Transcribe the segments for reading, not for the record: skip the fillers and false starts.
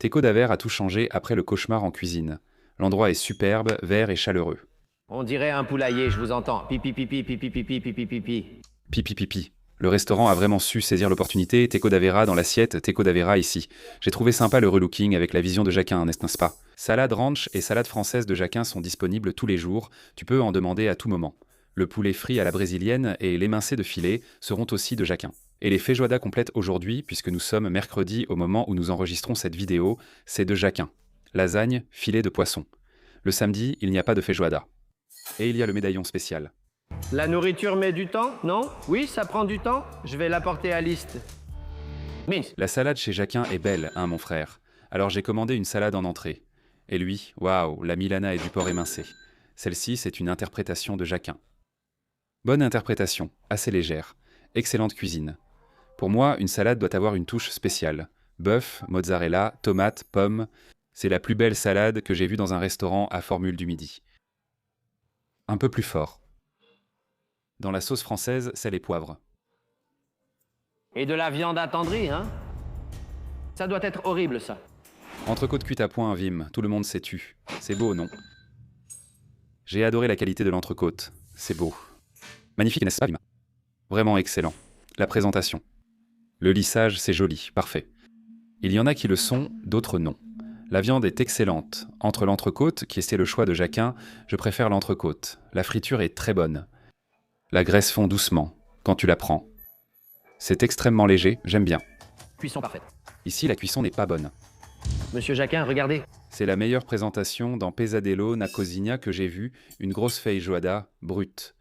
Teco d'Aver a tout changé après le cauchemar en cuisine. L'endroit est superbe, vert et chaleureux. On dirait un poulailler, je vous entends. Pipi pipi pipi pipi pipi pipi. Pipi pipi. Le restaurant a vraiment su saisir l'opportunité, Teco d'Avera dans l'assiette, Teco d'Avera ici. J'ai trouvé sympa le relooking avec la vision de Jacquin, n'est-ce pas? Salade ranch et salade française de Jacquin sont disponibles tous les jours, tu peux en demander à tout moment. Le poulet frit à la brésilienne et l'émincé de filet seront aussi de Jacquin. Et les feijoada complètes aujourd'hui, puisque nous sommes mercredi au moment où nous enregistrons cette vidéo, c'est de Jacquin. Lasagne, filet de poisson. Le samedi, il n'y a pas de feijoada. Et il y a le médaillon spécial. La nourriture met du temps, non? Oui, ça prend du temps. Je vais l'apporter à liste. Mince. La salade chez Jacquin est belle, hein, mon frère. Alors j'ai commandé une salade en entrée. Et lui, waouh, la Milana et du porc émincé. Celle-ci, c'est une interprétation de Jacquin. Bonne interprétation, assez légère. Excellente cuisine. Pour moi, une salade doit avoir une touche spéciale. Bœuf, mozzarella, tomates, pommes. C'est la plus belle salade que j'ai vue dans un restaurant à Formule du Midi. Un peu plus fort. Dans la sauce française, sel et poivre. Et de la viande attendrie, hein? Ça doit être horrible, ça. Entrecôte cuite à point, Vim, tout le monde s'est tu. C'est beau, non? J'ai adoré la qualité de l'entrecôte. C'est beau. Magnifique, n'est-ce pas, Vim? Vraiment excellent. La présentation. Le lissage, c'est joli, parfait. Il y en a qui le sont, d'autres non. La viande est excellente. Entre l'entrecôte, qui était le choix de Jacquin, je préfère l'entrecôte. La friture est très bonne. La graisse fond doucement, quand tu la prends. C'est extrêmement léger, j'aime bien. Cuisson parfaite. Ici, la cuisson n'est pas bonne. Monsieur Jacquin, regardez. C'est la meilleure présentation dans Pesadelo na Cozinha que j'ai vue, une grosse feijoada brute.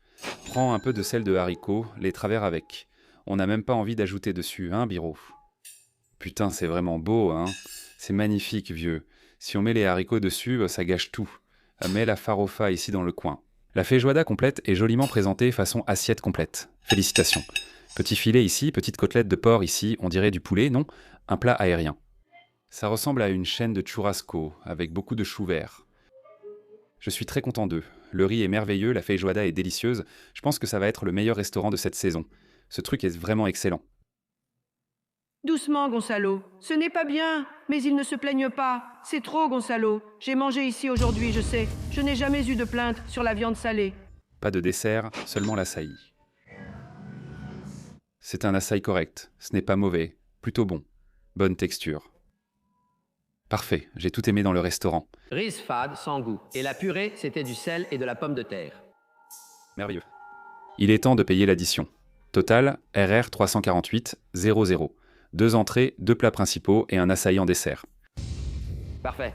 Prends un peu de sel de haricot, les travers avec. On n'a même pas envie d'ajouter dessus, hein, Biro? Putain, c'est vraiment beau, hein? C'est magnifique, vieux. Si on met les haricots dessus, ça gâche tout. Mets la farofa ici dans le coin. La feijoada complète est joliment présentée façon assiette complète. Félicitations. Petit filet ici, petite côtelette de porc ici, on dirait du poulet, non? Un plat aérien. Ça ressemble à une chaîne de churrasco, avec beaucoup de choux verts. Je suis très content d'eux. Le riz est merveilleux, la feijoada est délicieuse. Je pense que ça va être le meilleur restaurant de cette saison. Ce truc est vraiment excellent. Doucement, Gonzalo. Ce n'est pas bien, mais ils ne se plaignent pas. C'est trop, Gonzalo. J'ai mangé ici aujourd'hui, je sais. Je n'ai jamais eu de plainte sur la viande salée. Pas de dessert, seulement l'açaï. C'est un açaï correct. Ce n'est pas mauvais. Plutôt bon. Bonne texture. Parfait, j'ai tout aimé dans le restaurant. Riz fade, sans goût. Et la purée, c'était du sel et de la pomme de terre. Merveilleux. Il est temps de payer l'addition. Total, RR 348 00. 2 entrées, 2 plats principaux et un açaï en dessert. Parfait.